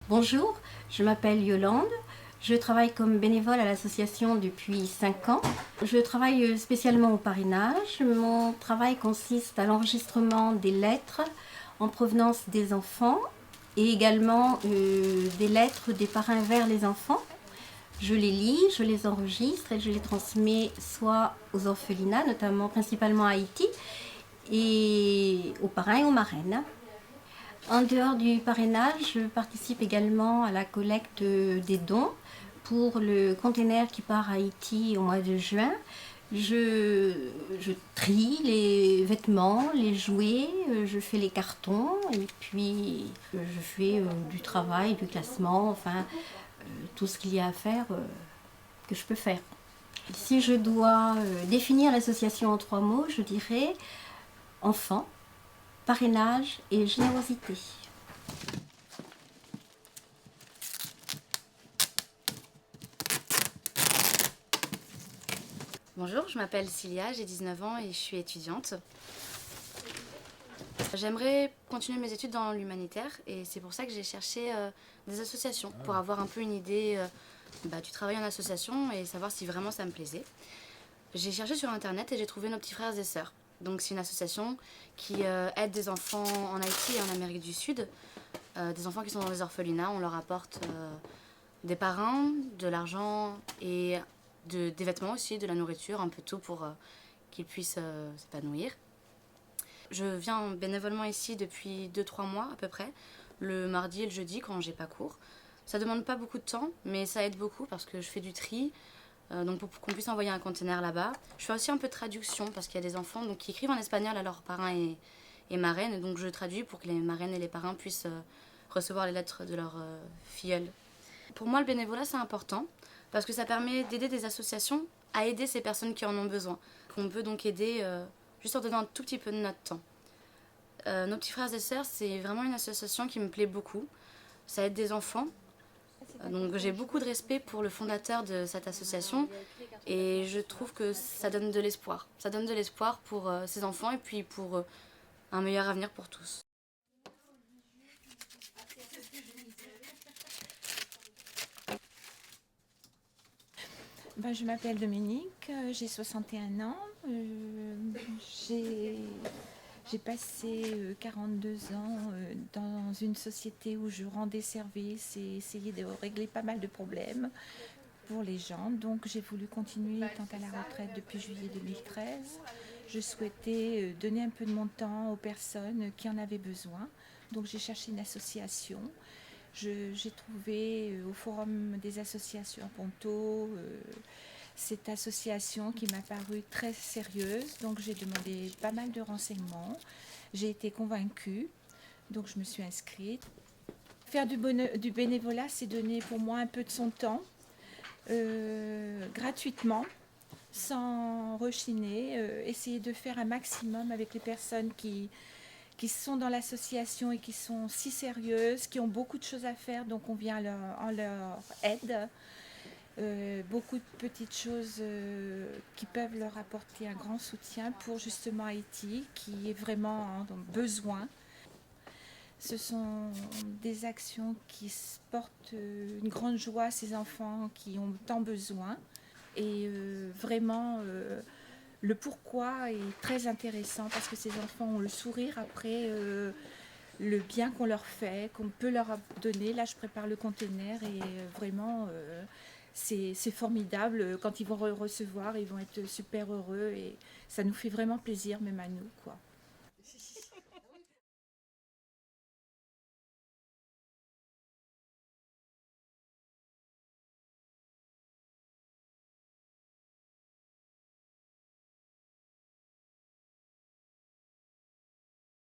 Bonjour, je m'appelle Yolande. Je travaille comme bénévole à l'association depuis 5 ans. Je travaille spécialement au parrainage. Mon travail consiste à l'enregistrement des lettres en provenance des enfants et également des lettres des parrains vers les enfants. Je les lis, je les enregistre et je les transmets soit aux orphelinats, notamment principalement à Haïti, et aux parrains et aux marraines. En dehors du parrainage, je participe également à la collecte des dons pour le container qui part à Haïti au mois de juin. Je trie les vêtements, les jouets, je fais les cartons et puis je fais du travail, du classement, enfin tout ce qu'il y a à faire que je peux faire. Si je dois définir l'association en 3 mots, je dirais enfant, parrainage et générosité. Bonjour, je m'appelle Cilia, j'ai 19 ans et je suis étudiante. J'aimerais continuer mes études dans l'humanitaire et c'est pour ça que j'ai cherché des associations pour avoir un peu une idée du travail en association et savoir si vraiment ça me plaisait. J'ai cherché sur internet et j'ai trouvé nos petits frères et sœurs. Donc c'est une association qui aide des enfants en Haïti et en Amérique du Sud, des enfants qui sont dans les orphelinats. On leur apporte des parrains, de l'argent et des vêtements aussi, de la nourriture, un peu tout pour qu'ils puissent s'épanouir. Je viens bénévolement ici depuis 2-3 mois à peu près, le mardi et le jeudi quand j'ai pas cours. Ça demande pas beaucoup de temps, mais ça aide beaucoup parce que je fais du tri, donc pour qu'on puisse envoyer un conteneur là-bas. Je fais aussi un peu de traduction parce qu'il y a des enfants donc, qui écrivent en espagnol à leurs parrains et marraines, et donc je traduis pour que les marraines et les parrains puissent recevoir les lettres de leurs filleuls. Pour moi, le bénévolat, c'est important parce que ça permet d'aider des associations à aider ces personnes qui en ont besoin. On peut donc aider juste en donnant un tout petit peu de notre temps. Nos petits frères et sœurs, c'est vraiment une association qui me plaît beaucoup. Ça aide des enfants. Donc j'ai beaucoup de respect pour le fondateur de cette association et je trouve que ça donne de l'espoir. Ça donne de l'espoir pour ces enfants et puis pour un meilleur avenir pour tous. Je m'appelle Dominique, j'ai 61 ans. J'ai passé 42 ans dans une société où je rendais service et essayais de régler pas mal de problèmes pour les gens. Donc j'ai voulu continuer étant à la retraite depuis juillet 2013. Je souhaitais donner un peu de mon temps aux personnes qui en avaient besoin. Donc j'ai cherché une association. J'ai trouvé au Forum des associations à Ponto cette association qui m'a paru très sérieuse. Donc j'ai demandé pas mal de renseignements. J'ai été convaincue, donc je me suis inscrite. Faire du bénévolat, c'est donner pour moi un peu de son temps, gratuitement, sans rechiner, essayer de faire un maximum avec les personnes qui sont dans l'association et qui sont si sérieuses, qui ont beaucoup de choses à faire, donc on vient en leur aide. Beaucoup de petites choses qui peuvent leur apporter un grand soutien pour justement Haïti, qui est vraiment en besoin. Ce sont des actions qui portent une grande joie à ces enfants qui ont tant besoin. Et vraiment, le pourquoi est très intéressant parce que ces enfants ont le sourire après le bien qu'on leur fait, qu'on peut leur donner. Là, je prépare le container et vraiment, c'est formidable. Quand ils vont recevoir, ils vont être super heureux et ça nous fait vraiment plaisir, même à nous, quoi.